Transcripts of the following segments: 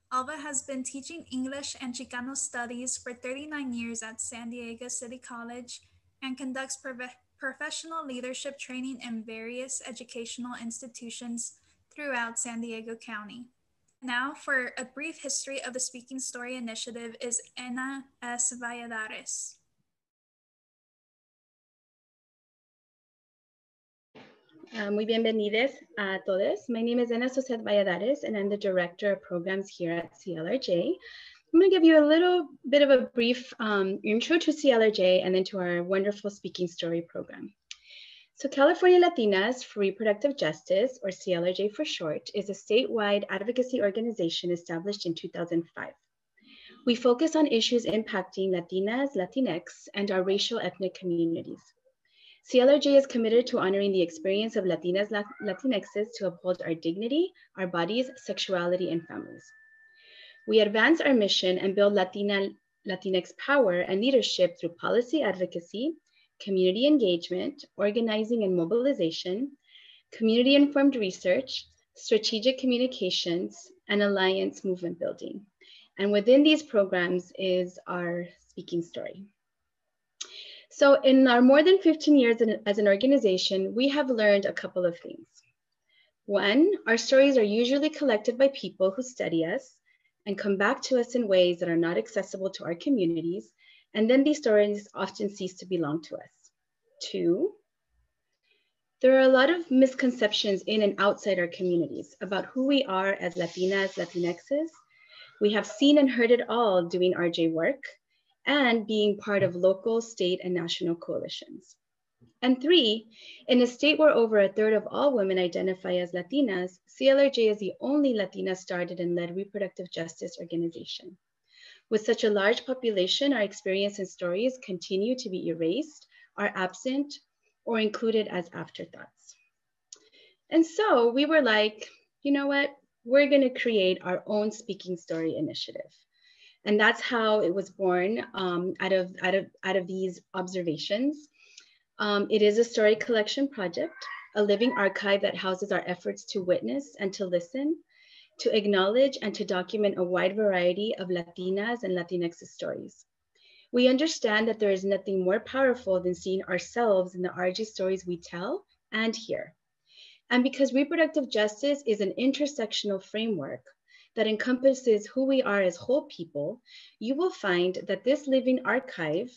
Alba has been teaching English and Chicano studies for 39 years at San Diego City College and conducts professional leadership training in various educational institutions throughout San Diego County. Now, for a brief history of the Speaking Story Initiative is Ana S. Valladares. Muy bienvenidos a todos. My name is Ana Soset Valladares, and I'm the Director of Programs here at CLRJ. I'm going to give you a little bit of a brief intro to CLRJ and then to our wonderful Speaking Story program. So California Latinas for Reproductive Justice, or CLRJ for short, is a statewide advocacy organization established in 2005. We focus on issues impacting Latinas, Latinx, and our racial ethnic communities. CLRJ is committed to honoring the experience of Latinas, Latinxes to uphold our dignity, our bodies, sexuality, and families. We advance our mission and build Latinx power and leadership through policy advocacy, community engagement, organizing and mobilization, community-informed research, strategic communications, and alliance movement building. And within these programs is our Speaking Story. So in our more than 15 years as an organization, we have learned a couple of things. One, our stories are usually collected by people who study us and come back to us in ways that are not accessible to our communities, and then these stories often cease to belong to us. Two, there are a lot of misconceptions in and outside our communities about who we are as Latinas, Latinxes. We have seen and heard it all doing RJ work and being part of local, state, and national coalitions. And three, in a state where over a third of all women identify as Latinas, CLRJ is the only Latina started and led reproductive justice organization. With such a large population, our experience and stories continue to be erased, are absent, or included as afterthoughts. And so we were like, you know what? We're gonna create our own Speaking Story initiative. And that's how it was born out of these observations. It is a story collection project, a living archive that houses our efforts to witness and to listen, to acknowledge and to document a wide variety of Latinas and Latinx stories. We understand that there is nothing more powerful than seeing ourselves in the RJ stories we tell and hear. And because reproductive justice is an intersectional framework that encompasses who we are as whole people, you will find that this living archive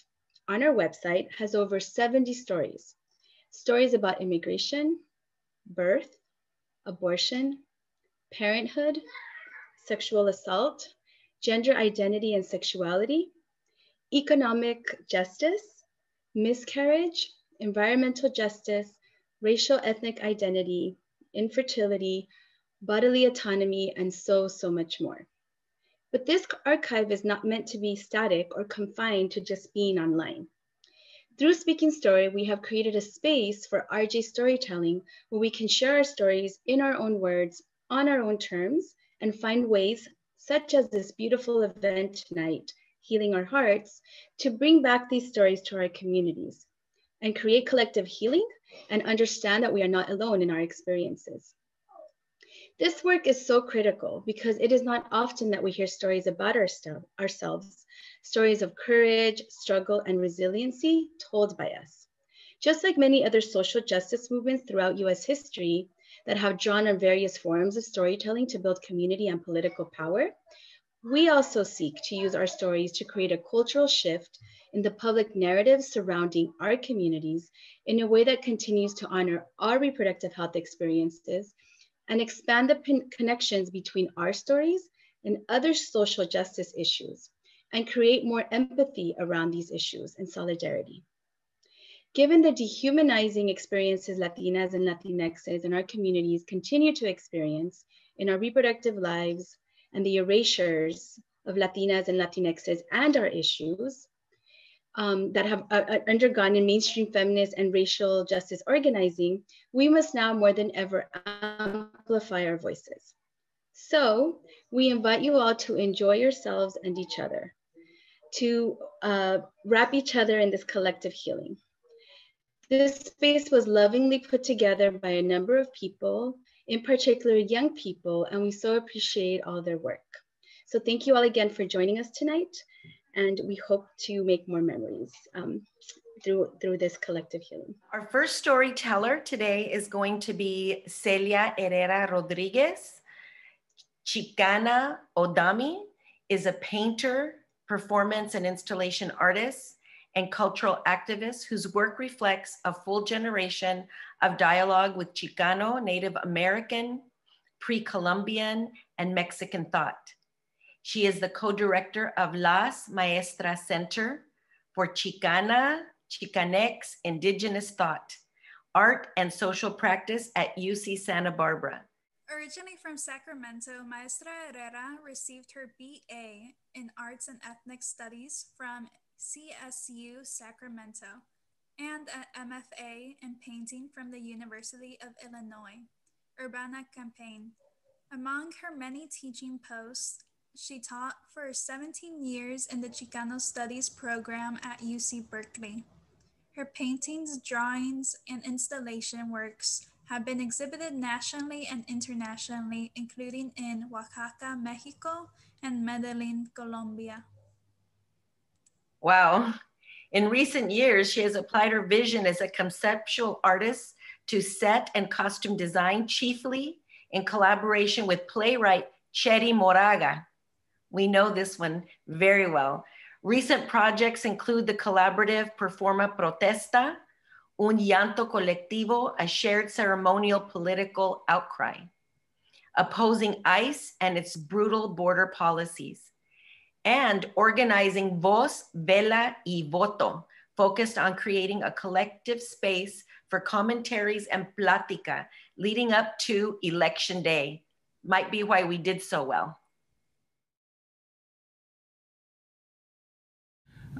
on our website has over 70 stories. Stories about immigration, birth, abortion, parenthood, sexual assault, gender identity and sexuality, economic justice, miscarriage, environmental justice, racial ethnic identity, infertility, bodily autonomy, and so much more. But this archive is not meant to be static or confined to just being online. Through Speaking Story, we have created a space for RJ storytelling where we can share our stories in our own words, on our own terms, and find ways, such as this beautiful event tonight, Healing Our Hearts, to bring back these stories to our communities and create collective healing and understand that we are not alone in our experiences. This work is so critical because it is not often that we hear stories about ourselves, stories of courage, struggle, and resiliency told by us. Just like many other social justice movements throughout US history that have drawn on various forms of storytelling to build community and political power, we also seek to use our stories to create a cultural shift in the public narrative surrounding our communities in a way that continues to honor our reproductive health experiences and expand the connections between our stories and other social justice issues, and create more empathy around these issues and solidarity. Given the dehumanizing experiences Latinas and Latinxes in our communities continue to experience in our reproductive lives and the erasures of Latinas and Latinxes and our issues that have undergone in mainstream feminist and racial justice organizing, we must now more than ever amplify our voices. So we invite you all to enjoy yourselves and each other, to wrap each other in this collective healing. This space was lovingly put together by a number of people, in particular young people, and we so appreciate all their work. So thank you all again for joining us tonight, and we hope to make more memories through this collective healing. Our first storyteller today is going to be Celia Herrera Rodriguez. Chicana Odami is a painter, performance and installation artist, and cultural activist whose work reflects a full generation of dialogue with Chicano, Native American, pre-Columbian, and Mexican thought. She is the co-director of Las Maestras Center for Chicana, Chicanx, Indigenous Thought, Art and Social Practice at UC Santa Barbara. Originally from Sacramento, Maestra Herrera received her BA in Arts and Ethnic Studies from CSU Sacramento and an MFA in Painting from the University of Illinois, Urbana-Champaign. Among her many teaching posts, she taught for 17 years in the Chicano Studies program at UC Berkeley. Her paintings, drawings, and installation works have been exhibited nationally and internationally, including in Oaxaca, Mexico, and Medellin, Colombia. Wow. In recent years, she has applied her vision as a conceptual artist to set and costume design, chiefly in collaboration with playwright Cheri Moraga. We know this one very well. Recent projects include the collaborative Performa Protesta, Un Llanto Colectivo, a shared ceremonial political outcry, opposing ICE and its brutal border policies, and organizing Voz, Vela y Voto, focused on creating a collective space for commentaries and plática leading up to Election Day. Might be why we did so well.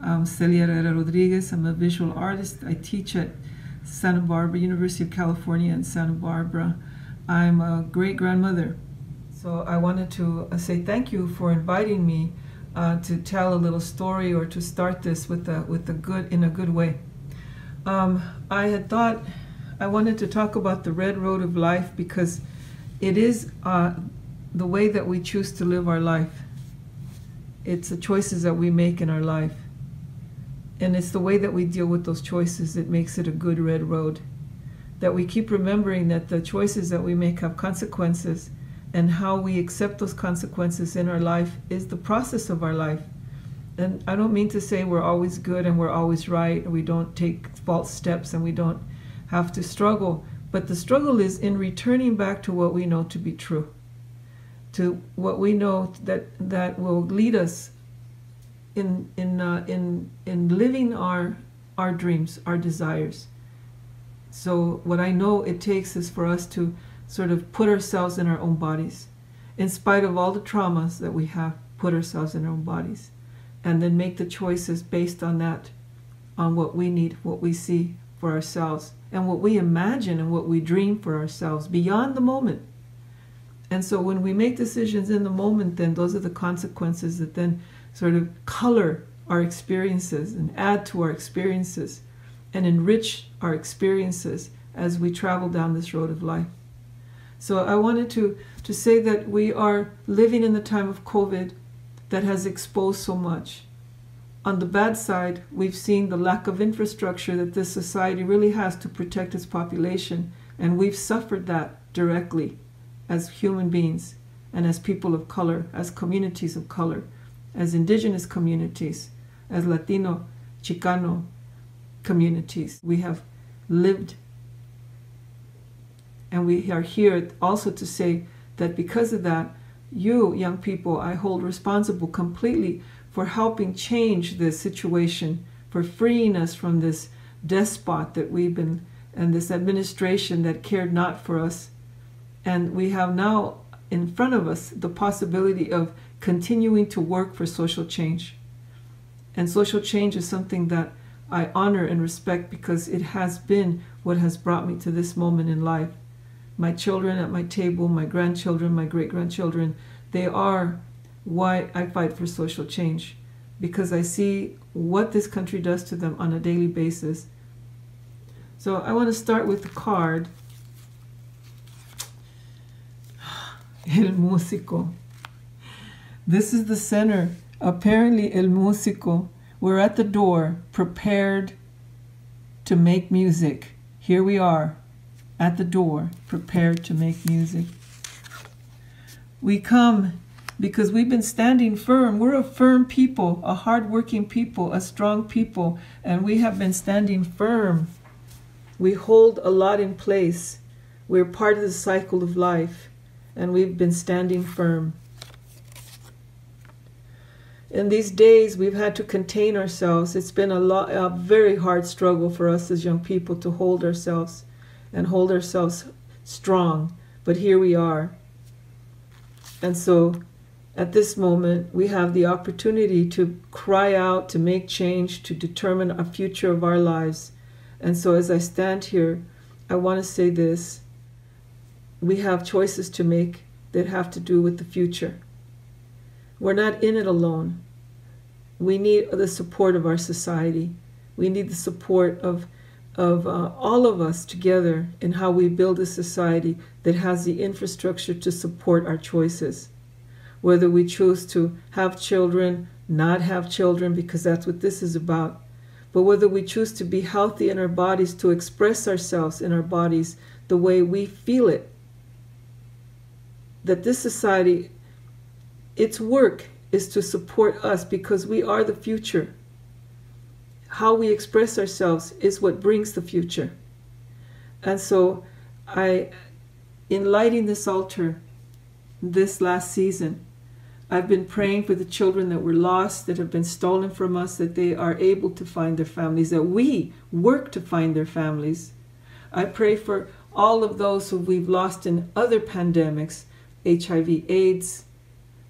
I'm Celia Herrera Rodriguez. I'm a visual artist. I teach at Santa Barbara, University of California in Santa Barbara. I'm a great-grandmother. So I wanted to say thank you for inviting me to tell a little story or to start this in a good way. I had thought I wanted to talk about the red road of life because it is the way that we choose to live our life. It's the choices that we make in our life. And it's the way that we deal with those choices that makes it a good red road. That we keep remembering that the choices that we make have consequences, and how we accept those consequences in our life is the process of our life. And I don't mean to say we're always good and we're always right, and we don't take false steps and we don't have to struggle. But the struggle is in returning back to what we know to be true, to what we know that will lead us in living our dreams, our desires. So what I know it takes is for us to sort of put ourselves in our own bodies, in spite of all the traumas that we have, put ourselves in our own bodies, and then make the choices based on that, on what we need, what we see for ourselves, and what we imagine and what we dream for ourselves beyond the moment. And so when we make decisions in the moment, then those are the consequences that then sort of color our experiences and add to our experiences and enrich our experiences as we travel down this road of life. So I wanted to say that we are living in the time of COVID that has exposed so much. On the bad side, we've seen the lack of infrastructure that this society really has to protect its population, and we've suffered that directly as human beings and as people of color, as communities of color, as indigenous communities, as Latino, Chicano communities. We have lived, and we are here also to say that because of that, you, young people, I hold responsible completely for helping change this situation, for freeing us from this despot that we've been, and this administration that cared not for us. And we have now in front of us the possibility of continuing to work for social change. And social change is something that I honor and respect because it has been what has brought me to this moment in life. My children at my table, my grandchildren, my great-grandchildren, they are why I fight for social change, because I see what this country does to them on a daily basis. So I want to start with the card. El músico. This is the center. Apparently, El Músico. We're at the door, prepared to make music. Here we are, at the door, prepared to make music. We come because we've been standing firm. We're a firm people, a hardworking people, a strong people, and we have been standing firm. We hold a lot in place. We're part of the cycle of life, and we've been standing firm. In these days, we've had to contain ourselves. It's been a very hard struggle for us as young people to hold ourselves and hold ourselves strong. But here we are. And so at this moment, we have the opportunity to cry out, to make change, to determine a future of our lives. And so as I stand here, I want to say this. We have choices to make that have to do with the future. We're not in it alone. We need the support of our society. We need the support of all of us together in how we build a society that has the infrastructure to support our choices. Whether we choose to have children, not have children, because that's what this is about. But whether we choose to be healthy in our bodies, to express ourselves in our bodies the way we feel it. That this society, its work is to support us because we are the future. How we express ourselves is what brings the future. And so in lighting this altar this last season, I've been praying for the children that were lost, that have been stolen from us, that they are able to find their families, that we work to find their families. I pray for all of those who we've lost in other pandemics, HIV, AIDS,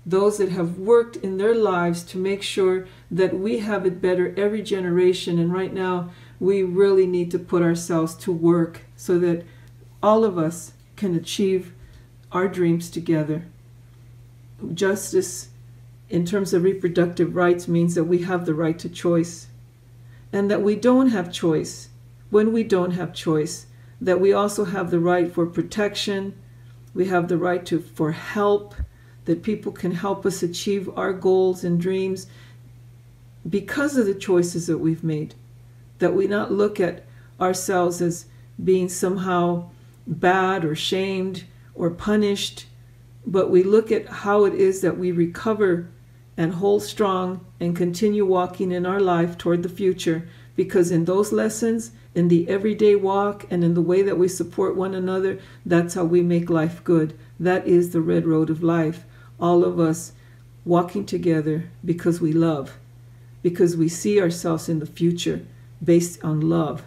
those that have worked in their lives to make sure that we have it better every generation. And right now, we really need to put ourselves to work so that all of us can achieve our dreams together. Justice in terms of reproductive rights means that we have the right to choice, and that we don't have choice. When we don't have choice, that we also have the right for protection. We have the right for help, that people can help us achieve our goals and dreams because of the choices that we've made. That we not look at ourselves as being somehow bad or shamed or punished, but we look at how it is that we recover and hold strong and continue walking in our life toward the future. Because in those lessons, in the everyday walk, and in the way that we support one another, that's how we make life good. That is the red road of life. All of us walking together because we love, because we see ourselves in the future based on love.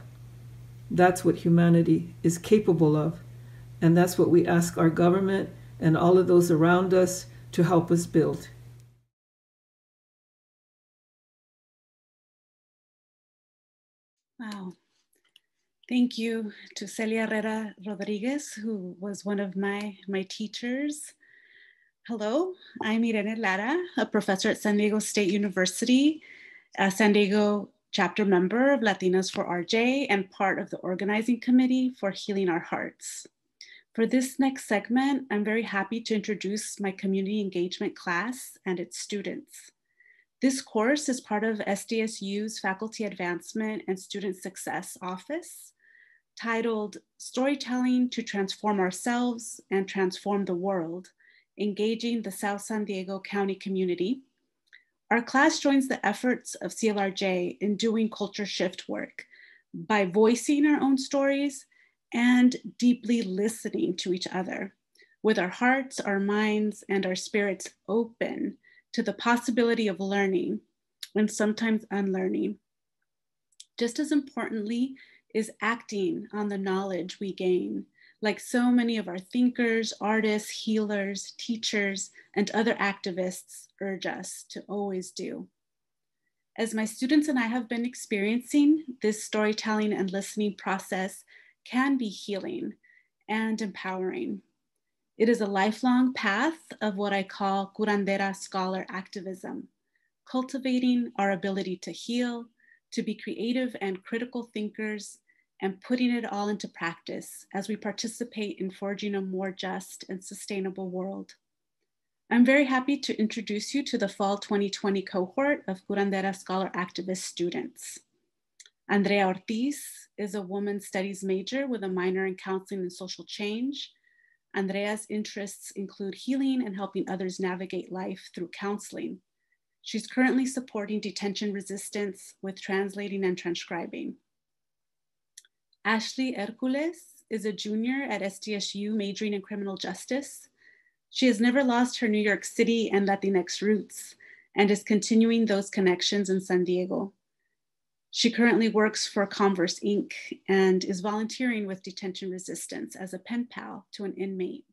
That's what humanity is capable of. And that's what we ask our government and all of those around us to help us build. Wow. Thank you to Celia Herrera Rodriguez, who was one of my teachers. Hello, I'm Irene Lara, a professor at San Diego State University, a San Diego chapter member of Latinas for RJ, and part of the organizing committee for Healing Our Hearts. For this next segment, I'm very happy to introduce my community engagement class and its students. This course is part of SDSU's Faculty Advancement and Student Success Office, titled Storytelling to Transform Ourselves and Transform the World, Engaging the South San Diego County Community. Our class joins the efforts of CLRJ in doing culture shift work by voicing our own stories and deeply listening to each other, with our hearts, our minds, and our spirits open to the possibility of learning and sometimes unlearning. Just as importantly is acting on the knowledge we gain, like so many of our thinkers, artists, healers, teachers, and other activists urge us to always do. As my students and I have been experiencing, this storytelling and listening process can be healing and empowering. It is a lifelong path of what I call curandera scholar activism, cultivating our ability to heal, to be creative and critical thinkers, and putting it all into practice as we participate in forging a more just and sustainable world. I'm very happy to introduce you to the fall 2020 cohort of Curandera Scholar Activist students. Andrea Ortiz is a women's studies major with a minor in counseling and social change. Andrea's interests include healing and helping others navigate life through counseling. She's currently supporting detention resistance with translating and transcribing. Ashley Hercules is a junior at SDSU majoring in criminal justice. She has never lost her New York City and Latinx roots and is continuing those connections in San Diego. She currently works for Converse Inc. and is volunteering with detention resistance as a pen pal to an inmate.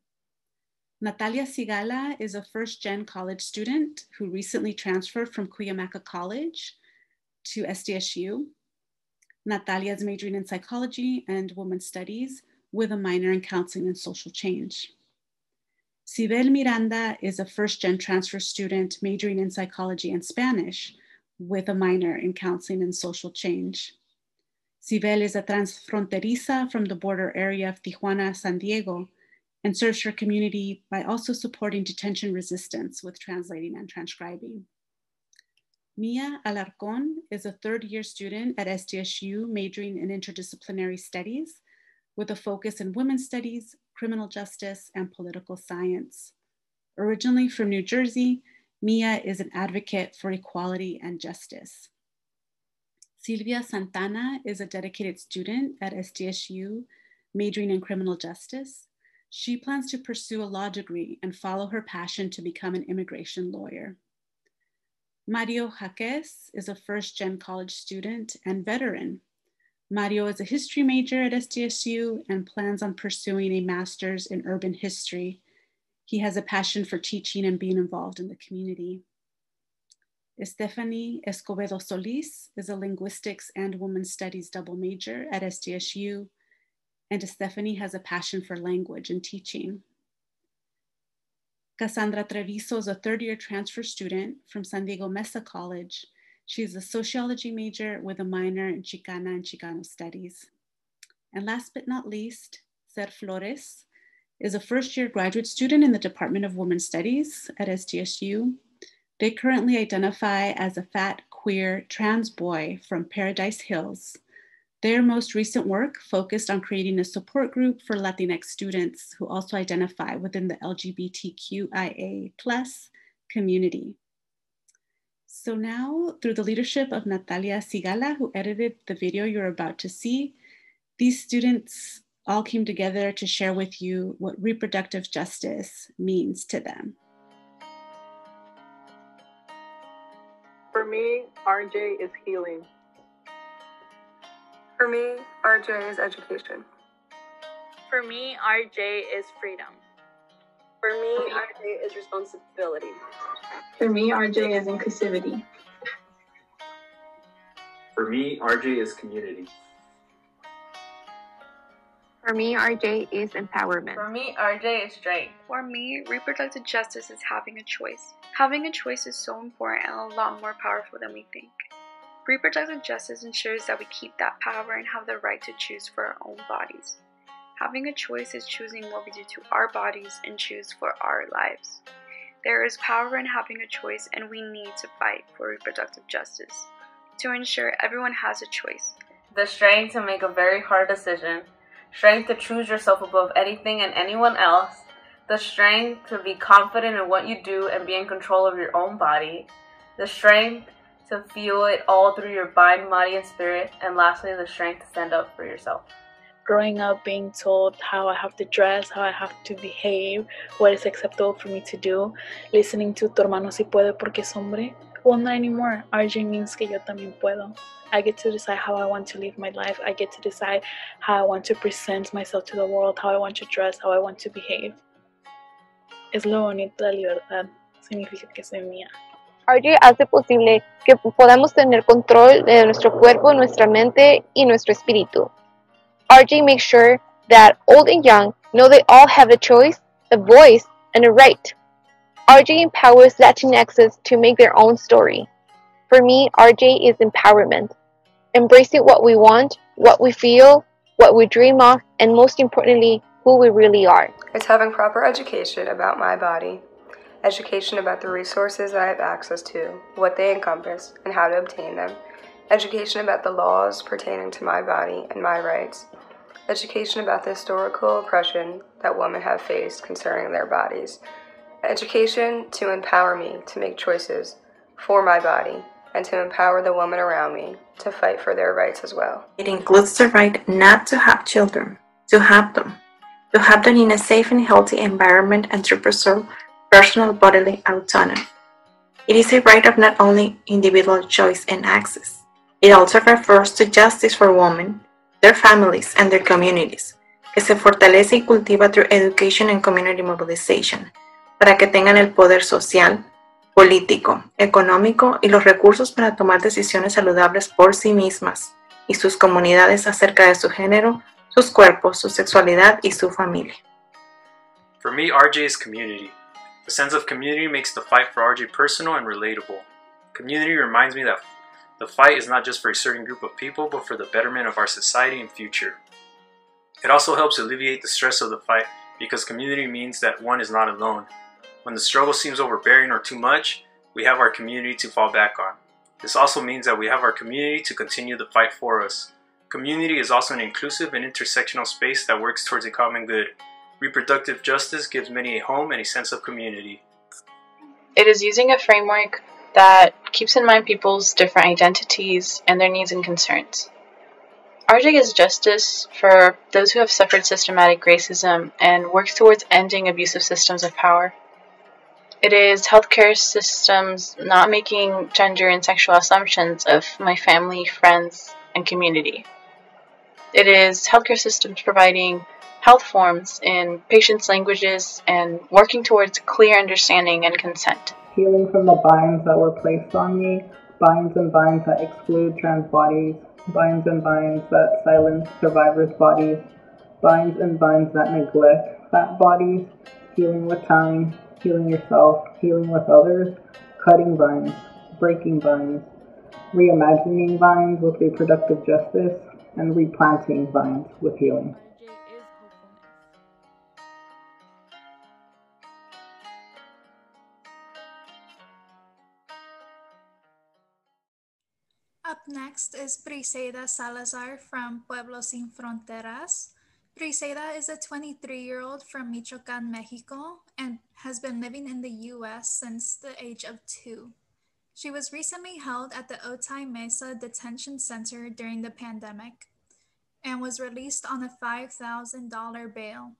Natalia Sigala is a first-gen college student who recently transferred from Cuyamaca College to SDSU. Natalia is majoring in psychology and women's studies with a minor in counseling and social change. Sibel Miranda is a first-gen transfer student majoring in psychology and Spanish with a minor in counseling and social change. Sibel is a transfronteriza from the border area of Tijuana, San Diego, and serves her community by also supporting detention resistance with translating and transcribing. Mia Alarcón is a third-year student at SDSU majoring in interdisciplinary studies with a focus in women's studies, criminal justice, and political science. Originally from New Jersey, Mia is an advocate for equality and justice. Silvia Santana is a dedicated student at SDSU majoring in criminal justice. She plans to pursue a law degree and follow her passion to become an immigration lawyer. Mario Jaques is a first-gen college student and veteran. Mario is a history major at SDSU and plans on pursuing a master's in urban history. He has a passion for teaching and being involved in the community. Stephanie Escobedo Solis is a linguistics and women's studies double major at SDSU, and Stephanie has a passion for language and teaching. Cassandra Treviso is a third-year transfer student from San Diego Mesa College. She's a sociology major with a minor in Chicana and Chicano studies. And last but not least, Ser Flores is a first-year graduate student in the Department of Women's Studies at SDSU. They currently identify as a fat, queer, trans boy from Paradise Hills. Their most recent work focused on creating a support group for Latinx students who also identify within the LGBTQIA+ community. So now, through the leadership of Natalia Sigala, who edited the video you're about to see, these students all came together to share with you what reproductive justice means to them. For me, RJ is healing. For me, RJ is education. For me, RJ is freedom. For me, RJ is responsibility. For me, RJ is inclusivity. For me, RJ is community. For me, RJ is empowerment. For me, RJ is strength. For me, reproductive justice is having a choice. Having a choice is so important and a lot more powerful than we think. Reproductive justice ensures that we keep that power and have the right to choose for our own bodies. Having a choice is choosing what we do to our bodies and choose for our lives. There is power in having a choice, and we need to fight for reproductive justice to ensure everyone has a choice. The strength to make a very hard decision, strength to choose yourself above anything and anyone else, the strength to be confident in what you do and be in control of your own body, the strength to feel it all through your mind, body, and spirit, and lastly, the strength to stand up for yourself. Growing up being told how I have to dress, how I have to behave, what is acceptable for me to do, listening to tu hermano si puede porque es hombre. Well, not anymore. RJ means que yo también puedo. I get to decide how I want to live my life. I get to decide how I want to present myself to the world, how I want to dress, how I want to behave. Es lo bonito de la libertad. Significa que soy mía. RJ hace posible que podamos tener control de nuestro cuerpo, nuestra mente y nuestro espíritu. RJ makes sure that old and young know they all have a choice, a voice, and a right. RJ empowers Latinxes to make their own story. For me, RJ is empowerment. Embracing what we want, what we feel, what we dream of, and most importantly, who we really are. It's having proper education about my body, education about the resources that I have access to, what they encompass, and how to obtain them, education about the laws pertaining to my body and my rights, education about the historical oppression that women have faced concerning their bodies, education to empower me to make choices for my body and to empower the women around me to fight for their rights as well. It includes the right not to have children, to have them in a safe and healthy environment and to preserve personal bodily autonomy. It is a right of not only individual choice and access, it also refers to justice for women, their families, and their communities, que se fortalece y cultiva through education and community mobilization, para que tengan el poder social, político, económico y los recursos para tomar decisiones saludables por sí mismas y sus comunidades acerca de su género, sus cuerpos, su sexualidad y su familia. For me, RJ is community. The sense of community makes the fight for RJ personal and relatable. Community reminds me that the fight is not just for a certain group of people, but for the betterment of our society and future. It also helps alleviate the stress of the fight because community means that one is not alone. When the struggle seems overbearing or too much, we have our community to fall back on. This also means that we have our community to continue the fight for us. Community is also an inclusive and intersectional space that works towards a common good. Reproductive justice gives many a home and a sense of community. It is using a framework that keeps in mind people's different identities and their needs and concerns. RJ is justice for those who have suffered systematic racism and works towards ending abusive systems of power. It is healthcare systems not making gender and sexual assumptions of my family, friends, and community. It is healthcare systems providing health forms in patients' languages and working towards clear understanding and consent. Healing from the binds that were placed on me, binds and binds that exclude trans bodies, binds and binds that silence survivors' bodies, binds and binds that neglect fat bodies, healing with time, healing yourself, healing with others, cutting binds, breaking binds, reimagining binds with reproductive justice, and replanting binds with healing. Up next is Briseida Salazar from Pueblo Sin Fronteras. Briseida is a 23-year-old from Michoacán, Mexico, and has been living in the U.S. since the age of 2. She was recently held at the Otay Mesa Detention Center during the pandemic and was released on a $5,000 bail.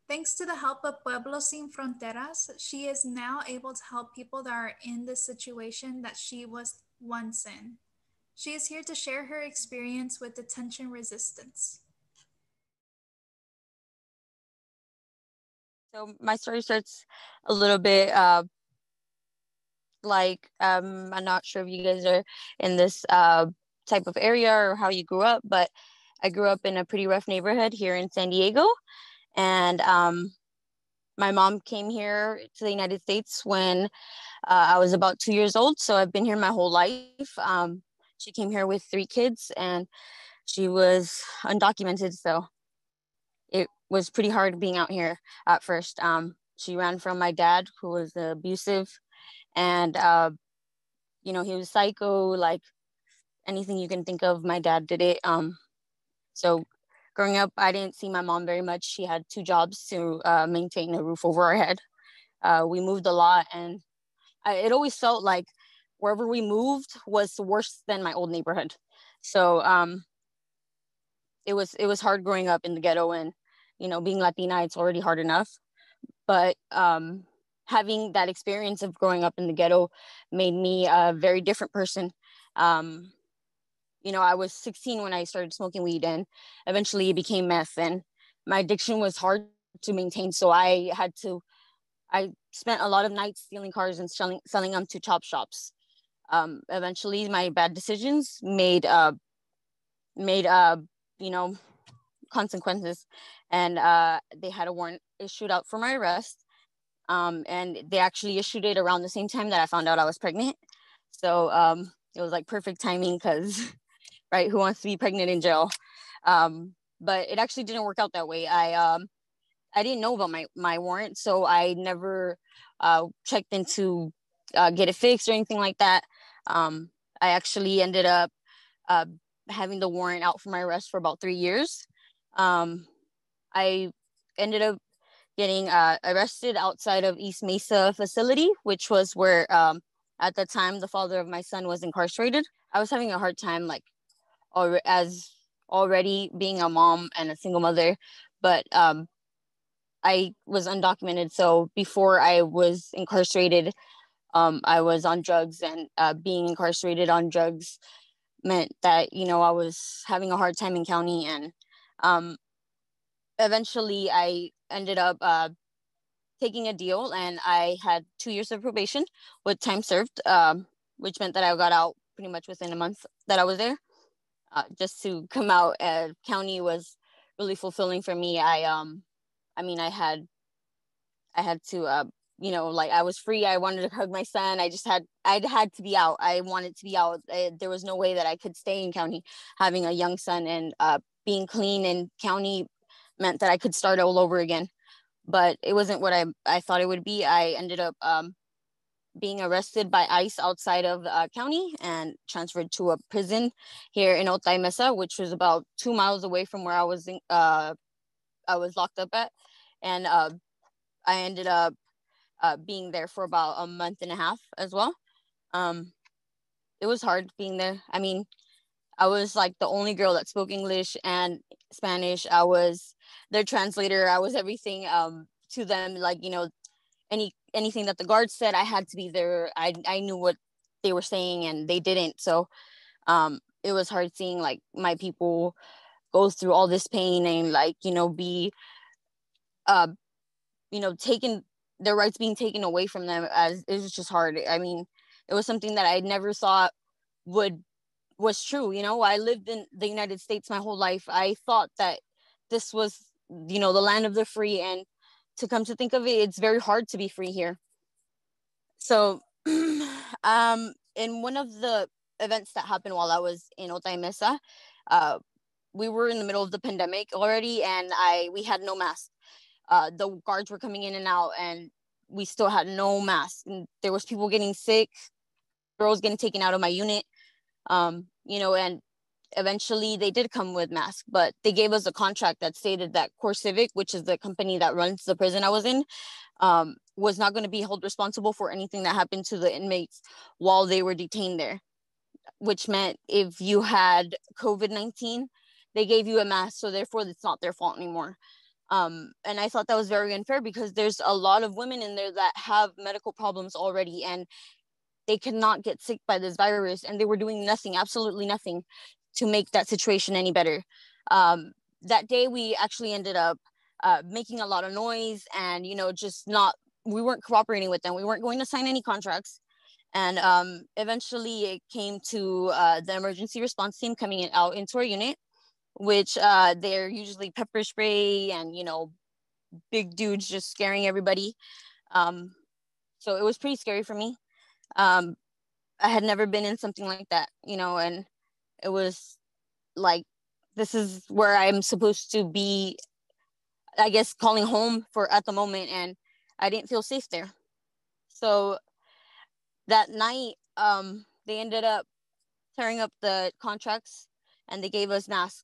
Thanks to the help of Pueblo Sin Fronteras, she is now able to help people that are in the situation that she was once in. She is here to share her experience with detention resistance. So my story starts a little bit I'm not sure if you guys are in this type of area or how you grew up, but I grew up in a pretty rough neighborhood here in San Diego. And my mom came here to the United States when I was about 2 years old. So I've been here my whole life. She came here with 3 kids and she was undocumented. So it was pretty hard being out here at first. She ran from my dad, who was abusive, and he was psycho, like anything you can think of, my dad did it. So growing up, I didn't see my mom very much. She had 2 jobs to maintain a roof over our head. We moved a lot, and it always felt like wherever we moved was worse than my old neighborhood. So it was hard growing up in the ghetto, and being Latina, it's already hard enough. But having that experience of growing up in the ghetto made me a very different person. I was 16 when I started smoking weed, and eventually it became meth, and my addiction was hard to maintain. So I spent a lot of nights stealing cars and selling them to chop shops. Eventually my bad decisions made consequences, and they had a warrant issued out for my arrest. And they actually issued it around the same time that I found out I was pregnant. So it was like perfect timing because, right, who wants to be pregnant in jail? But it actually didn't work out that way. I I didn't know about my warrant, so I never checked into get it fixed or anything like that. I actually ended up having the warrant out for my arrest for about 3 years. I ended up getting arrested outside of East Mesa facility, which was where at the time the father of my son was incarcerated. I was having a hard time, like, as already being a mom and a single mother, but I was undocumented. So before I was incarcerated, I was on drugs, and being incarcerated on drugs meant that, you know, I was having a hard time in county. And eventually I ended up taking a deal, and I had 2 years of probation with time served, which meant that I got out pretty much within a month that I was there. Just to come out, county was really fulfilling for me. I mean, I had to, you know, like, I was free. I wanted to hug my son. I had to be out. I wanted to be out. There was no way that I could stay in county having a young son, and being clean in county meant that I could start all over again. But it wasn't what I thought it would be. I ended up being arrested by ICE outside of county and transferred to a prison here in Otay Mesa, which was about 2 miles away from where I was locked up at. And I ended up being there for about a month and a half as well. It was hard being there. I mean, I was like the only girl that spoke English and Spanish. I was their translator. I was everything to them. Like, you know, anything that the guards said, I had to be there. I knew what they were saying, and they didn't. So it was hard seeing, like, my people go through all this pain and, like, you know, be you know, taken, their rights being taken away from them. As it was just hard. I mean, it was something that I never thought was true. You know, I lived in the United States my whole life. I thought that this was, you know, the land of the free, and to come to think of it, it's very hard to be free here. So in one of the events that happened while I was in Otay Mesa, we were in the middle of the pandemic already, and we had no mask. The guards were coming in and out, and we still had no mask. And there was people getting sick, girls getting taken out of my unit, you know, and eventually they did come with masks, but they gave us a contract that stated that Core Civic, which is the company that runs the prison I was in, was not going to be held responsible for anything that happened to the inmates while they were detained there, which meant if you had COVID-19, they gave you a mask, so therefore it's not their fault anymore. And I thought that was very unfair, because there's a lot of women in there that have medical problems already, and they cannot get sick by this virus, and they were doing nothing, absolutely nothing, to make that situation any better. That day we actually ended up making a lot of noise, and, you know, just we weren't cooperating with them. We weren't going to sign any contracts. And eventually it came to the emergency response team coming out into our unit, which they're usually pepper spray and, you know, big dudes just scaring everybody. So it was pretty scary for me. I had never been in something like that, you know, and it was like, this is where I'm supposed to be, I guess, calling home for at the moment, and I didn't feel safe there. So that night, they ended up tearing up the contracts, and they gave us masks.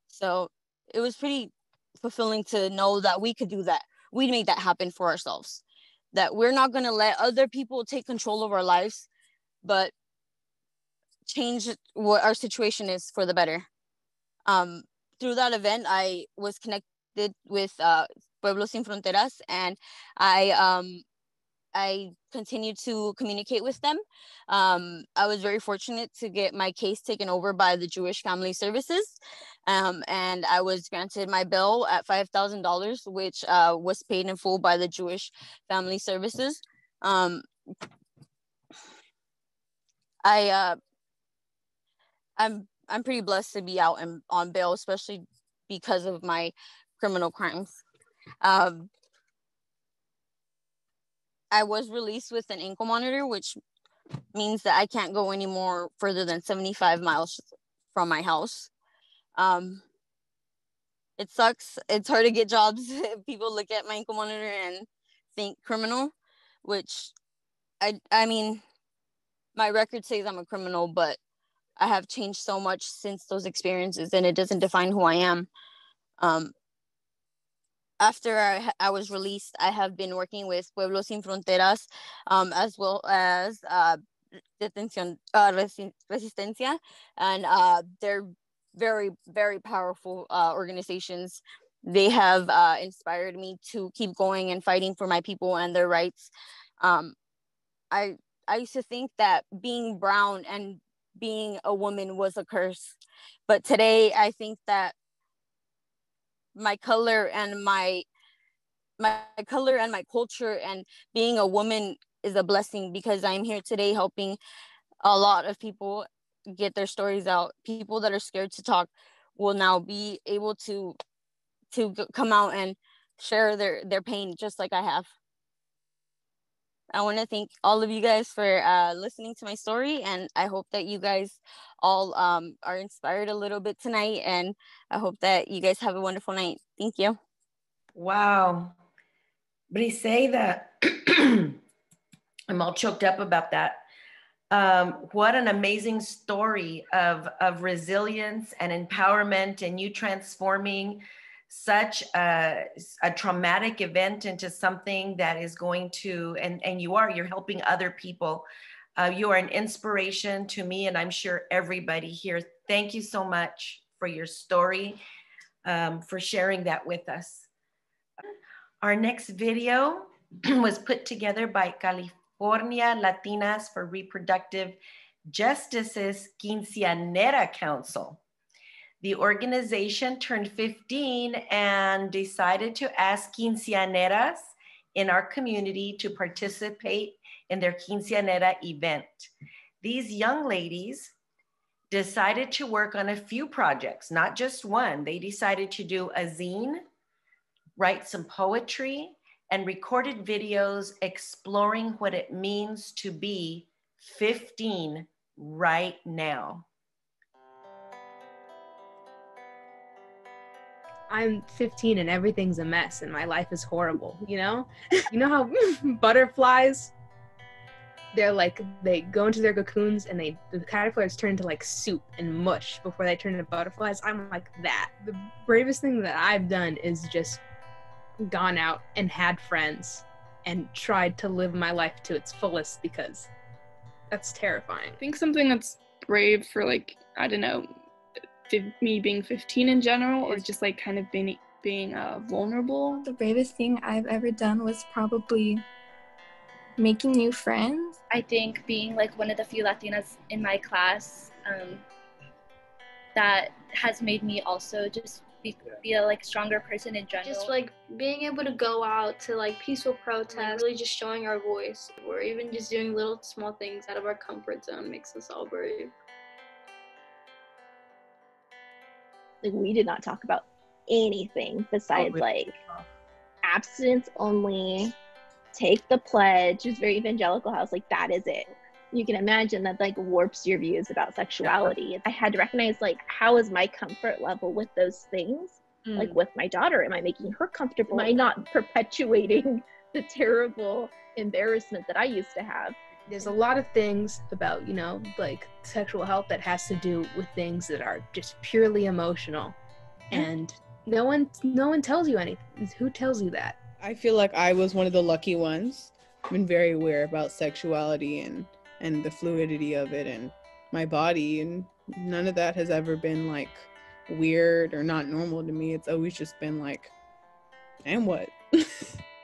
So it was pretty fulfilling to know that we could do that. We made that happen for ourselves, that we're not going to let other people take control of our lives, but change what our situation is for the better. Through that event, I was connected with Pueblos Sin Fronteras, and I continued to communicate with them. I was very fortunate to get my case taken over by the Jewish Family Services, and I was granted my bail at $5,000, which was paid in full by the Jewish Family Services. I'm pretty blessed to be out and on bail, especially because of my criminal crimes. I was released with an ankle monitor, which means that I can't go any more further than 75 miles from my house. it sucks. It's hard to get jobs. People look at my ankle monitor and think criminal, which I mean, my record says I'm a criminal, but I have changed so much since those experiences, and it doesn't define who I am. After I was released, I have been working with Pueblos Sin Fronteras, as well as Resistencia, and they're very, very powerful organizations. They have inspired me to keep going and fighting for my people and their rights. I used to think that being brown and being a woman was a curse, but today I think that my color and my culture and being a woman is a blessing, because I'm here today helping a lot of people get their stories out. People that are scared to talk will now be able to come out and share their pain, just like I have. I want to thank all of you guys for listening to my story, and I hope that you guys all are inspired a little bit tonight, and I hope that you guys have a wonderful night. Thank you. Wow. Briseida, I'm all choked up about that. What an amazing story of resilience and empowerment, and you transforming such a traumatic event into something that is going to, and you're helping other people. You are an inspiration to me, and I'm sure everybody here. Thank you so much for your story, for sharing that with us. Our next video was put together by California Latinas for Reproductive Justice's Quinceañera Council. The organization turned 15 and decided to ask quinceañeras in our community to participate in their quinceañera event. These young ladies decided to work on a few projects, not just one. They decided to do a zine, write some poetry, and recorded videos exploring what it means to be 15 right now. I'm 15 and everything's a mess and my life is horrible, you know? You know how butterflies, they go into their cocoons and the caterpillars turn into like soup and mush before they turn into butterflies? I'm like that. The bravest thing that I've done is just gone out and had friends and tried to live my life to its fullest, because that's terrifying. I think something that's brave for, like, I don't know, me being 15 in general, or just like kind of being vulnerable. The bravest thing I've ever done was probably making new friends. I think being like one of the few Latinas in my class, that has made me also just be a like stronger person in general. Just like being able to go out to like peaceful protests, really just showing our voice, or even just doing little small things out of our comfort zone makes us all brave. Like, we did not talk about anything besides like abstinence only, take the pledge. It was very evangelical house, like that is it. You can imagine that like warps your views about sexuality. I had to recognize, like, how is my comfort level with those things? Like with my daughter, am I making her comfortable? Am I not perpetuating the terrible embarrassment that I used to have? There's a lot of things about, you know, like sexual health that has to do with things that are just purely emotional, and no one tells you anything. Who tells you that? I feel like I was one of the lucky ones. I've been very aware about sexuality and the fluidity of it and my body, and none of that has ever been like weird or not normal to me. It's always just been like, and what?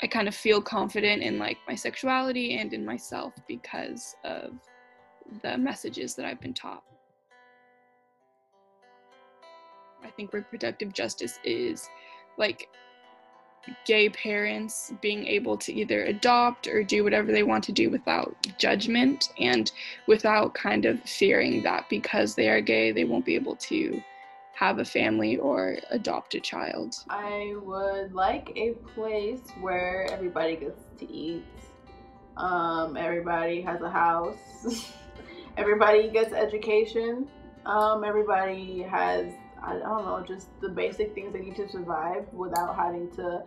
I kind of feel confident in like my sexuality and in myself because of the messages that I've been taught. I think reproductive justice is like gay parents being able to either adopt or do whatever they want to do without judgment and without kind of fearing that because they are gay, they won't be able to have a family or adopt a child. I would like a place where everybody gets to eat, everybody has a house, everybody gets education, everybody has I don't know, just the basic things they need to survive without having to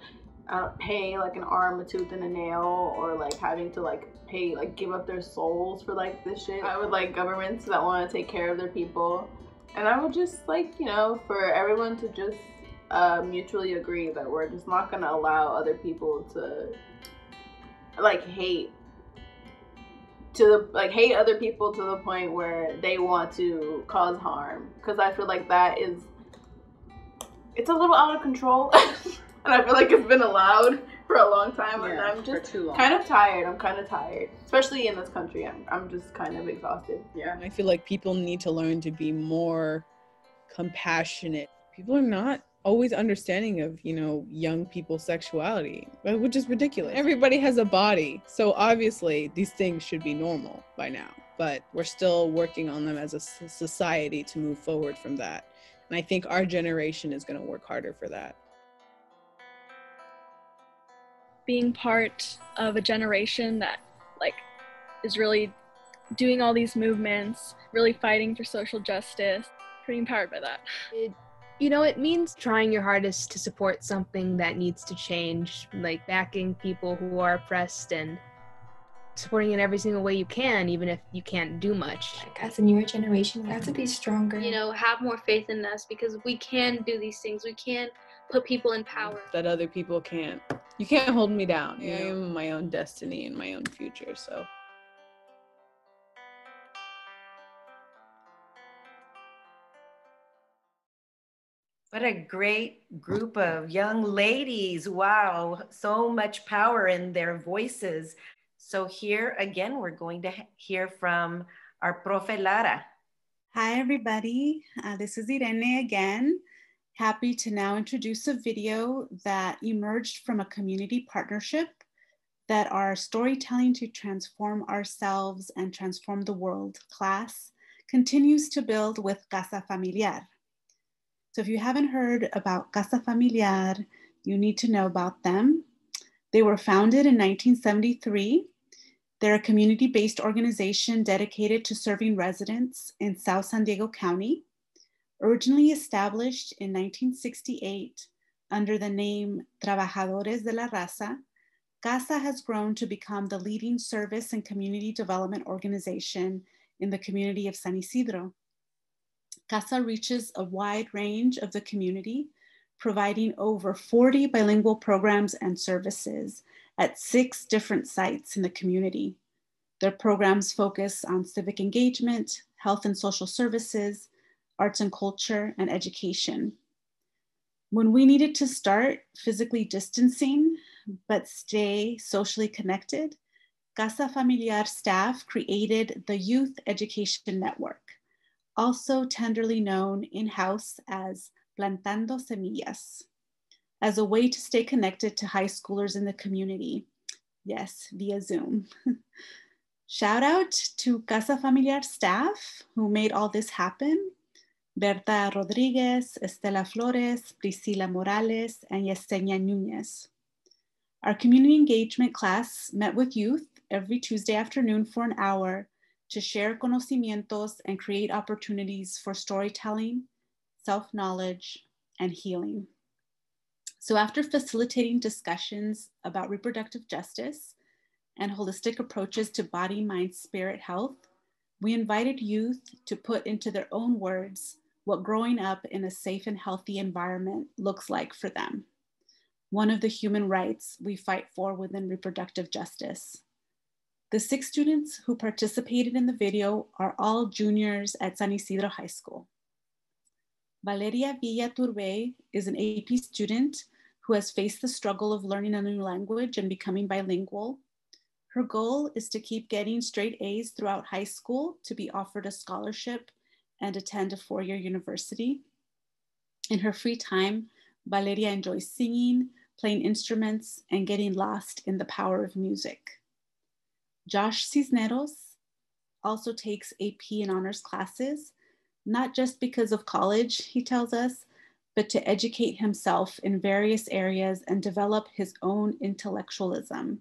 pay like an arm, a tooth, and a nail, or like having to like pay, like give up their souls for like this shit. I would like governments that want to take care of their people, and I would just like, you know, for everyone to just mutually agree that we're just not gonna allow other people to like hate other people to the point where they want to cause harm, because I feel like it's a little out of control. And I feel like it's been allowed for a long time, and I'm just kind of tired. I'm kind of tired, especially in this country. I'm just kind of exhausted. Yeah, I feel like people need to learn to be more compassionate. People are not always understanding of, you know, young people's sexuality, which is ridiculous. Everybody has a body, so obviously these things should be normal by now, but we're still working on them as a society to move forward from that. And I think our generation is going to work harder for that. Being part of a generation that like is really doing all these movements, really fighting for social justice, pretty empowered by that. You know, it means trying your hardest to support something that needs to change, like backing people who are oppressed and supporting in every single way you can, even if you can't do much. Like, as a newer generation, we have to be stronger. You know, have more faith in us, because we can do these things. We can put people in power. That other people can't. You can't hold me down. I am my own destiny and my own future, so. What a great group of young ladies. Wow, so much power in their voices. So here again, we're going to hear from our Profe Lara. Hi, everybody. This is Irene again. Happy to now introduce a video that emerged from a community partnership that our Storytelling to Transform Ourselves and Transform the World class continues to build with Casa Familiar. So if you haven't heard about Casa Familiar, you need to know about them. They were founded in 1973. They're a community-based organization dedicated to serving residents in South San Diego County. Originally established in 1968 under the name Trabajadores de la Raza, Casa has grown to become the leading service and community development organization in the community of San Isidro. Casa reaches a wide range of the community, providing over 40 bilingual programs and services at 6 different sites in the community. Their programs focus on civic engagement, health and social services, arts and culture, and education. When we needed to start physically distancing, but stay socially connected, Casa Familiar staff created the Youth Education Network, also tenderly known in-house as Plantando Semillas, as a way to stay connected to high schoolers in the community. Yes, via Zoom. Shout out to Casa Familiar staff who made all this happen. Berta Rodriguez, Estela Flores, Priscila Morales, and Yesenia Nunez. Our community engagement class met with youth every Tuesday afternoon for an hour to share conocimientos and create opportunities for storytelling, self-knowledge, and healing. So after facilitating discussions about reproductive justice and holistic approaches to body, mind, spirit health, we invited youth to put into their own words what growing up in a safe and healthy environment looks like for them. One of the human rights we fight for within reproductive justice. The 6 students who participated in the video are all juniors at San Isidro High School. Valeria Villa Turbay is an AP student who has faced the struggle of learning a new language and becoming bilingual. Her goal is to keep getting straight A's throughout high school to be offered a scholarship and attend a 4-year university. In her free time, Valeria enjoys singing, playing instruments, and getting lost in the power of music. Josh Cisneros also takes AP and honors classes, not just because of college, he tells us, but to educate himself in various areas and develop his own intellectualism.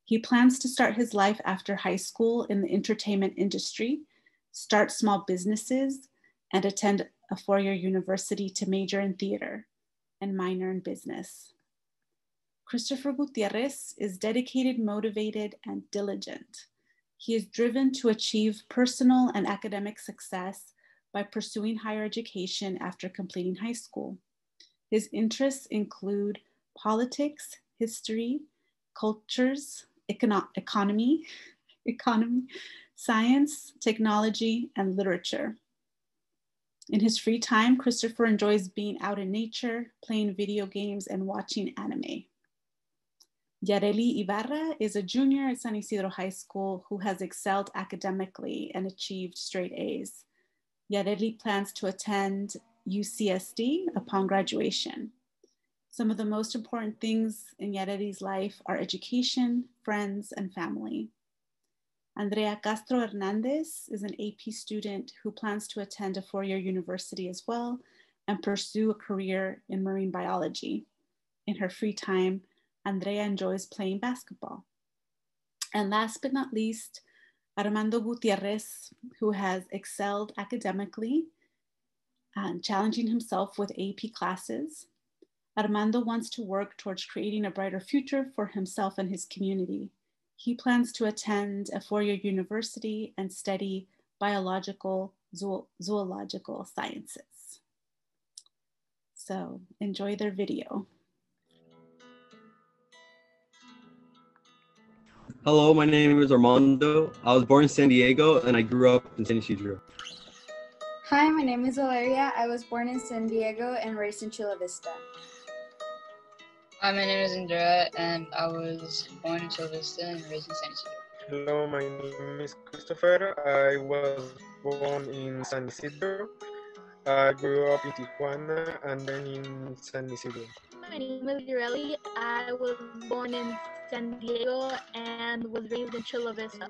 He plans to start his life after high school in the entertainment industry, start small businesses, and attend a four-year university to major in theater and minor in business. Christopher Gutierrez is dedicated, motivated, and diligent. He is driven to achieve personal and academic success by pursuing higher education after completing high school. His interests include politics, history, cultures, economy, science, technology, and literature. In his free time, Christopher enjoys being out in nature, playing video games, and watching anime. Yareli Ibarra is a junior at San Isidro High School who has excelled academically and achieved straight A's. Yareli plans to attend UCSD upon graduation. Some of the most important things in Yareli's life are education, friends, and family. Andrea Castro Hernandez is an AP student who plans to attend a four-year university as well and pursue a career in marine biology. In her free time, Andrea enjoys playing basketball. And last but not least, Armando Gutierrez, who has excelled academically and challenging himself with AP classes. Armando wants to work towards creating a brighter future for himself and his community. He plans to attend a four-year university and study biological, zoological sciences. So enjoy their video. Hello, my name is Armando. I was born in San Diego and I grew up in San Isidro. Hi, my name is Valeria. I was born in San Diego and raised in Chula Vista. Hi, my name is Andrea and I was born in Chula Vista and raised in San Isidro. Hello, my name is Christopher. I was born in San Isidro. I grew up in Tijuana and then in San Isidro. My name is Yareli. I was born in San Diego and was raised in Chula Vista.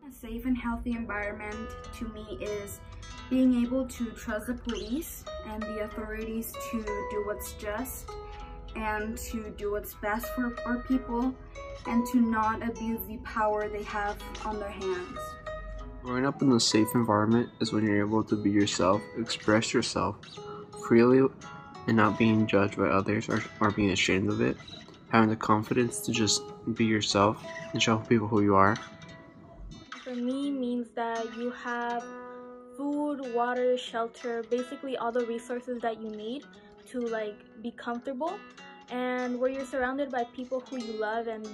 A safe and healthy environment to me is being able to trust the police and the authorities to do what's just and to do what's best for our people and to not abuse the power they have on their hands. Growing up in a safe environment is when you're able to be yourself, express yourself freely and not being judged by others or being ashamed of it. Having the confidence to just be yourself and show people who you are. For me means that you have food, water, shelter, basically all the resources that you need to be comfortable, and where you're surrounded by people who you love and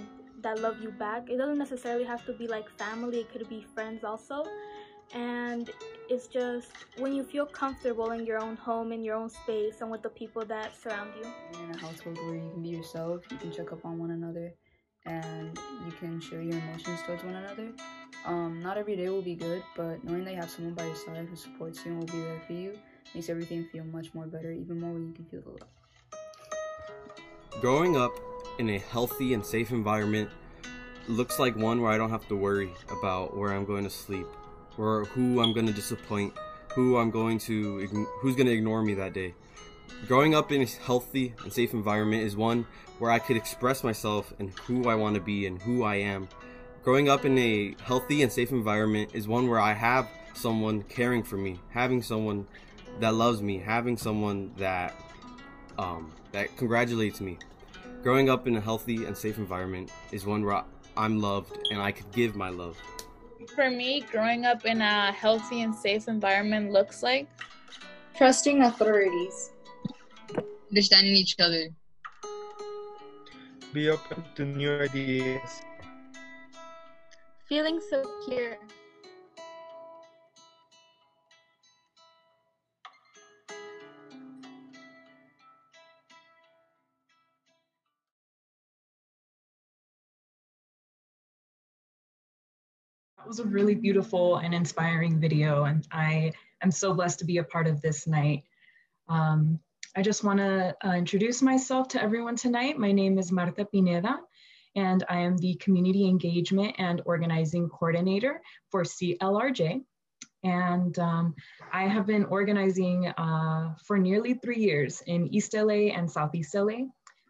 that love you back. It doesn't necessarily have to be family, it could be friends also. And it's just when you feel comfortable in your own home, in your own space, and with the people that surround you. You're in a household where you can be yourself, you can check up on one another, and you can share your emotions towards one another. Not every day will be good, but knowing that you have someone by your side who supports you and will be there for you makes everything feel much more better, even more when you can feel the love. Growing up in a healthy and safe environment looks like one where I don't have to worry about where I'm going to sleep, or who I'm going to disappoint, who's going to ignore me that day. Growing up in a healthy and safe environment is one where I could express myself and who I want to be and who I am. Growing up in a healthy and safe environment is one where I have someone caring for me, having someone that loves me, having someone that congratulates me. Growing up in a healthy and safe environment is one where I'm loved and I could give my love. For me, growing up in a healthy and safe environment looks like trusting authorities, understanding each other, be open to new ideas, feeling secure, That was a really beautiful and inspiring video, and I am so blessed to be a part of this night. I just want to introduce myself to everyone tonight. My name is Marta Pineda, and I am the Community Engagement and Organizing Coordinator for CLRJ. And I have been organizing for nearly 3 years in East LA and Southeast LA.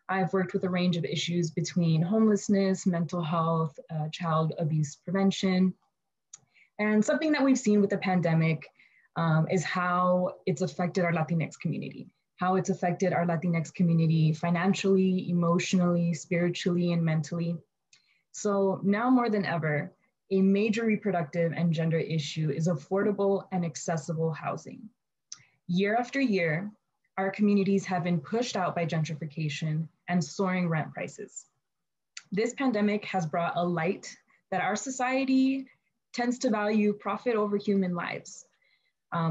I've worked with a range of issues between homelessness, mental health, child abuse prevention. And something that we've seen with the pandemic is how it's affected our Latinx community, how it's affected our Latinx community financially, emotionally, spiritually, and mentally. So now more than ever, a major reproductive and gender issue is affordable and accessible housing. Year after year, our communities have been pushed out by gentrification and soaring rent prices. This pandemic has brought a light that our society tends to value profit over human lives.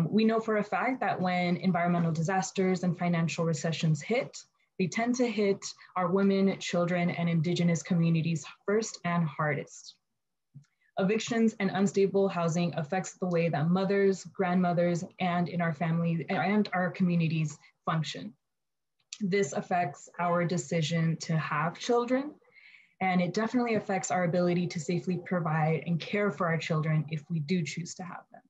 We know for a fact that when environmental disasters and financial recessions hit, they tend to hit our women, children, and Indigenous communities first and hardest. Evictions and unstable housing affects the way that mothers, grandmothers, and in our families and our communities function. This affects our decision to have children, and it definitely affects our ability to safely provide and care for our children if we do choose to have them.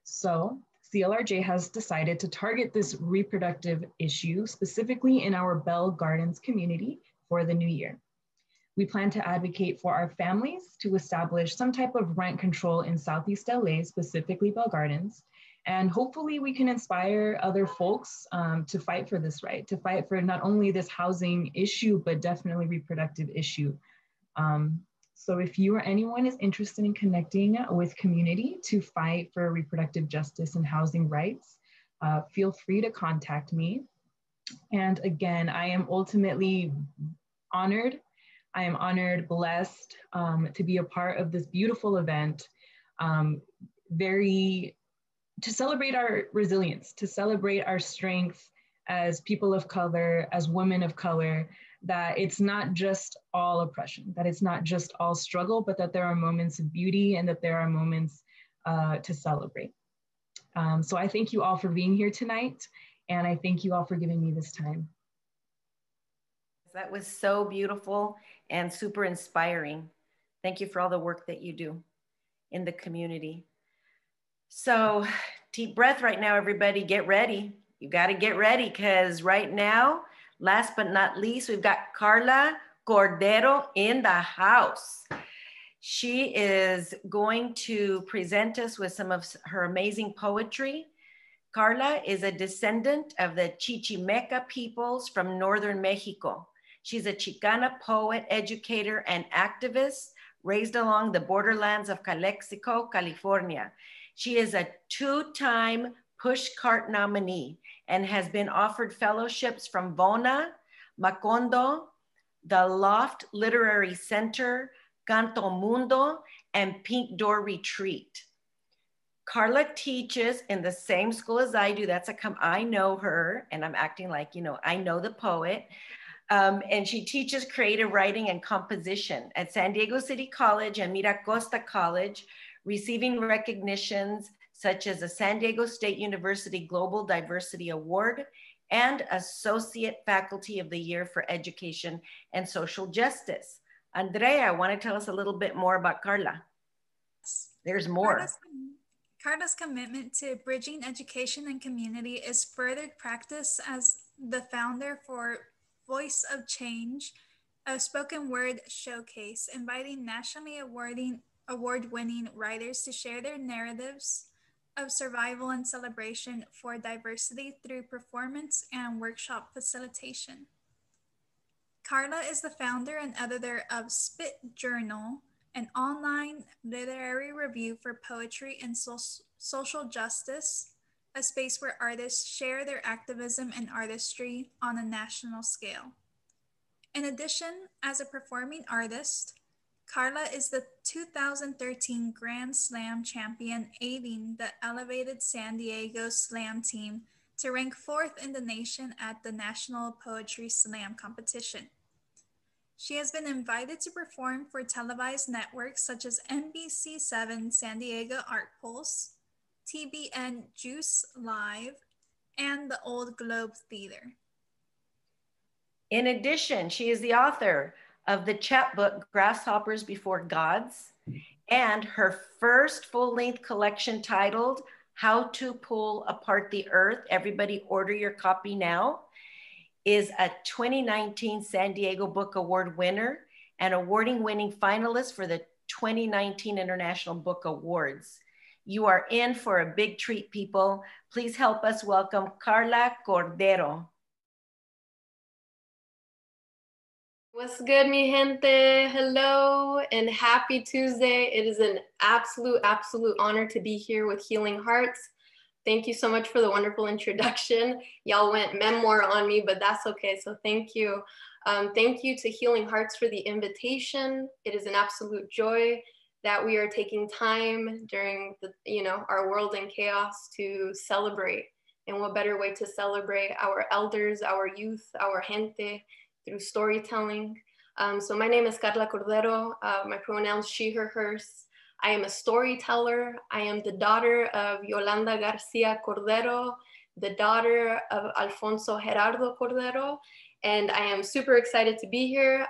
So CLRJ has decided to target this reproductive issue specifically in our Bell Gardens community for the new year. We plan to advocate for our families to establish some type of rent control in Southeast LA, specifically Bell Gardens. And hopefully we can inspire other folks to fight for this right, to fight for not only this housing issue, but definitely reproductive issue. So if you or anyone is interested in connecting with community to fight for reproductive justice and housing rights, feel free to contact me. And again, I am ultimately honored. I am honored, blessed to be a part of this beautiful event, to celebrate our resilience, to celebrate our strength as people of color, as women of color, that it's not just all oppression, that it's not just all struggle, but that there are moments of beauty and that there are moments to celebrate. So I thank you all for being here tonight, and I thank you all for giving me this time. That was so beautiful and super inspiring. Thank you for all the work that you do in the community. So deep breath right now, everybody, get ready. You got to get ready because right now, last but not least, we've got Carla Cordero in the house. She is going to present us with some of her amazing poetry. Carla is a descendant of the Chichimeca peoples from northern Mexico. She's a Chicana poet, educator, and activist raised along the borderlands of Calexico, California. She is a two-time Pushcart nominee and has been offered fellowships from Bona, Macondo, the Loft Literary Center, Canto Mundo, and Pink Door Retreat. Carla teaches in the same school as I do. I know her, and I'm acting like, I know the poet. And she teaches creative writing and composition at San Diego City College and Miracosta College, receiving recognitions such as the San Diego State University Global Diversity Award and Associate Faculty of the Year for Education and Social Justice. Andrea, want to tell us a little bit more about Carla? There's more. Carla's commitment to bridging education and community is furthered practice as the founder for Voice of Change, a spoken word showcase, inviting nationally award-winning writers to share their narratives of survival and celebration for diversity through performance and workshop facilitation. Carla is the founder and editor of Spit Journal, an online literary review for poetry and social justice, a space where artists share their activism and artistry on a national scale. In addition, as a performing artist, Carla is the 2013 Grand Slam champion, aiding the elevated San Diego Slam team to rank 4th in the nation at the National Poetry Slam competition. She has been invited to perform for televised networks such as NBC7 San Diego Art Pulse, TBN Juice Live, and the Old Globe Theater. In addition, she is the author of the chapbook Grasshoppers Before Gods and her first full-length collection titled How to Pull Apart the Earth. Everybody order your copy now. Is a 2019 San Diego Book Award winner and award-winning finalist for the 2019 International Book Awards. You are in for a big treat, people. Please help us welcome Carla Cordero. What's good, mi gente? Hello and happy Tuesday. It is an absolute honor to be here with Healing Hearts. Thank you so much for the wonderful introduction. Y'all went memoir on me, but that's okay, so thank you. Thank you to Healing Hearts for the invitation. It is an absolute joy that we are taking time during our world in chaos to celebrate. And what better way to celebrate our elders, our youth, our gente, through storytelling. So my name is Carla Cordero. My pronouns she, her, hers. I am a storyteller. I am the daughter of Yolanda Garcia Cordero, the daughter of Alfonso Gerardo Cordero. And I am super excited to be here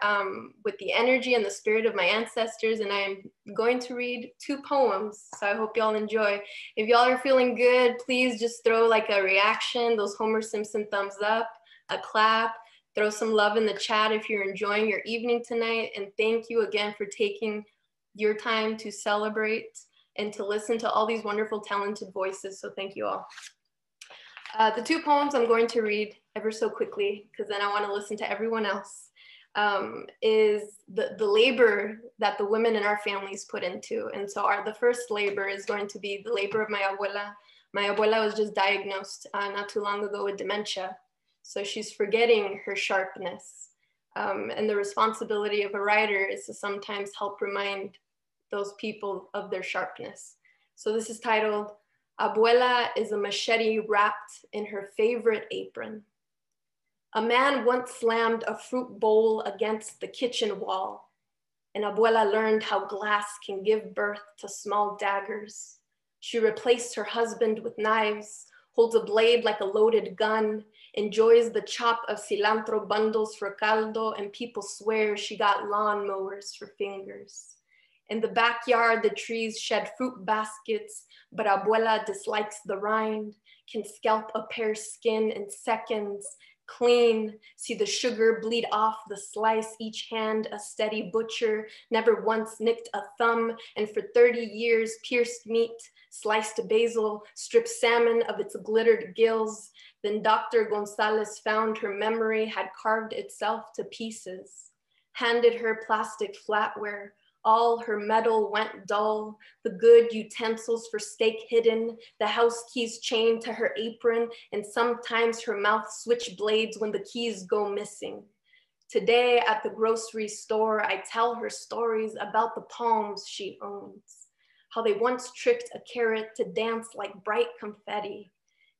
with the energy and the spirit of my ancestors. And I am going to read 2 poems. So I hope y'all enjoy. If y'all are feeling good, please just throw like a reaction, those Homer Simpson thumbs up, a clap. Throw some love in the chat if you're enjoying your evening tonight. And thank you again for taking your time to celebrate and to listen to all these wonderful, talented voices. So thank you all. The 2 poems I'm going to read ever so quickly, because then I want to listen to everyone else, is the labor that the women in our families put into. And so the first labor is going to be the labor of my abuela. My abuela was just diagnosed not too long ago with dementia. So she's forgetting her sharpness. And the responsibility of a writer is to sometimes help remind those people of their sharpness. So this is titled, Abuela is a machete wrapped in her favorite apron. A man once slammed a fruit bowl against the kitchen wall, and Abuela learned how glass can give birth to small daggers. She replaced her husband with knives, holds a blade like a loaded gun, enjoys the chop of cilantro bundles for caldo, and people swear she got lawnmowers for fingers. In the backyard, the trees shed fruit baskets, but Abuela dislikes the rind, can scalp a pear's skin in seconds, clean, see the sugar bleed off the slice, each hand a steady butcher, never once nicked a thumb, and for 30 years pierced meat, sliced basil, stripped salmon of its glittered gills. Then Dr. Gonzalez found her memory had carved itself to pieces, handed her plastic flatware. All her metal went dull, the good utensils for steak hidden, the house keys chained to her apron, and sometimes her mouth switch blades when the keys go missing. Today at the grocery store, I tell her stories about the palms she owns, how they once tricked a carrot to dance like bright confetti,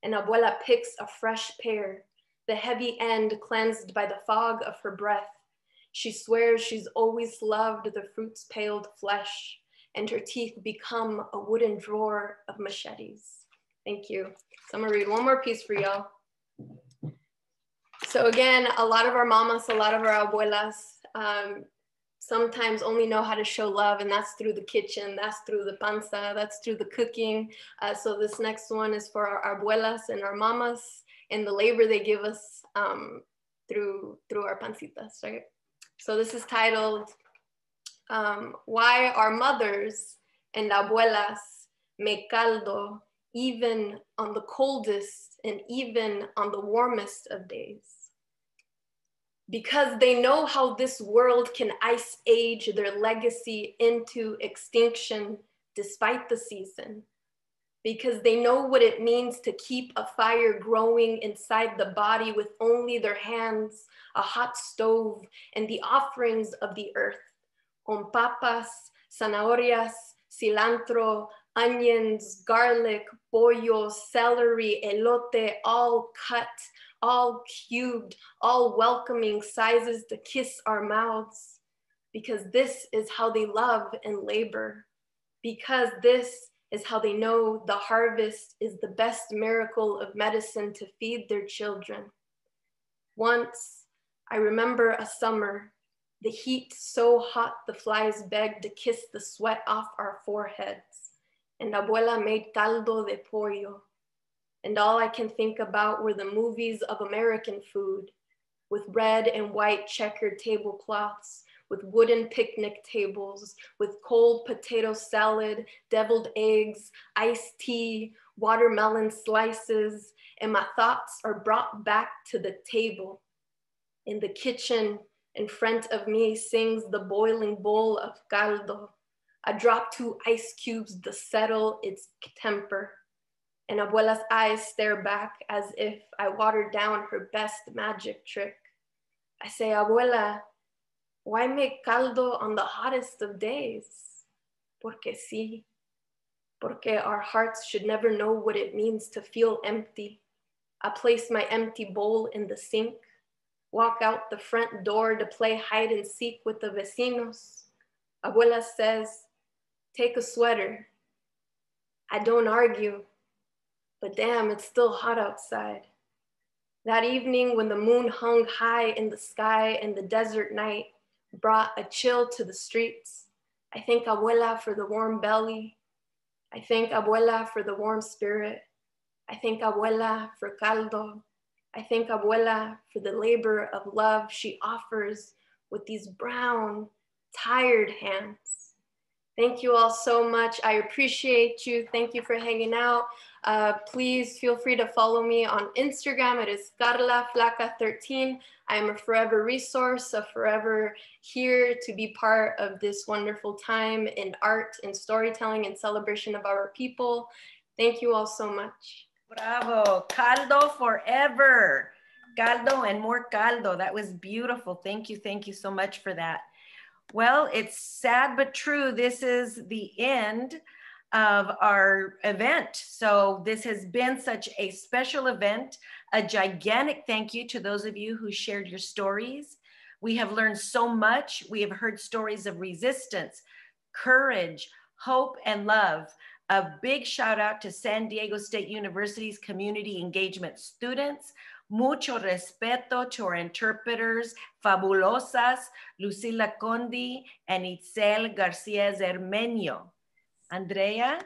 and Abuela picks a fresh pear, the heavy end cleansed by the fog of her breath. She swears she's always loved the fruit's paled flesh, and her teeth become a wooden drawer of machetes. Thank you. So I'm gonna read one more piece for y'all. So again, a lot of our mamas, a lot of our abuelas sometimes only know how to show love, and that's through the kitchen, that's through the panza, that's through the cooking. So this next one is for our abuelas and our mamas and the labor they give us through our pancitas, right? So this is titled, Why Our Mothers and Abuelas Make Caldo Even on the Coldest and Even on the Warmest of Days. Because they know how this world can ice age their legacy into extinction despite the season. Because they know what it means to keep a fire growing inside the body with only their hands, a hot stove, and the offerings of the earth, con papas, zanahorias, cilantro, onions, garlic, pollo, celery, elote, all cut, all cubed, all welcoming sizes to kiss our mouths. Because this is how they love and labor. Because this is how they know the harvest is the best miracle of medicine to feed their children. Once, I remember a summer, the heat so hot the flies begged to kiss the sweat off our foreheads, and Abuela made caldo de pollo. And all I can think about were the movies of American food, with red and white checkered tablecloths, with wooden picnic tables, with cold potato salad, deviled eggs, iced tea, watermelon slices, and my thoughts are brought back to the table. In the kitchen, in front of me sings the boiling bowl of caldo. I drop 2 ice cubes to settle its temper, and Abuela's eyes stare back as if I watered down her best magic trick. I say, Abuela, why make caldo on the hottest of days? Porque sí. Porque our hearts should never know what it means to feel empty. I place my empty bowl in the sink, walk out the front door to play hide and seek with the vecinos. Abuela says, take a sweater. I don't argue, but damn, it's still hot outside. That evening when the moon hung high in the sky and the desert night brought a chill to the streets, I thank Abuela for the warm belly. I thank Abuela for the warm spirit. I thank Abuela for caldo. I thank Abuela for the labor of love she offers with these brown, tired hands. Thank you all so much. I appreciate you. Thank you for hanging out. Please feel free to follow me on Instagram. It is CarlaFlaca13. I am a forever resource, a forever here to be part of this wonderful time in art and storytelling and celebration of our people. Thank you all so much. Bravo, caldo forever. Caldo and more caldo. That was beautiful. Thank you so much for that. Well, it's sad but true. This is the end of our event. So this has been such a special event. A gigantic thank you to those of you who shared your stories. We have learned so much. We have heard stories of resistance, courage, hope, and love. A big shout out to San Diego State University's community engagement students. Mucho respeto to our interpreters, fabulosas, Lucila Condi and Itzel Garcia Zermeño. Andrea?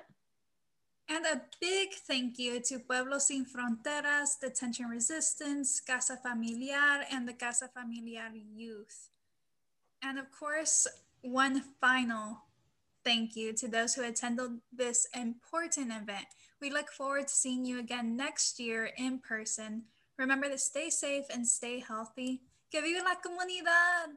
And a big thank you to Pueblos Sin Fronteras, Detention Resistance, Casa Familiar, and the Casa Familiar Youth. And of course, one final thank you to those who attended this important event. We look forward to seeing you again next year in person. Remember to stay safe and stay healthy. Que viva la comunidad!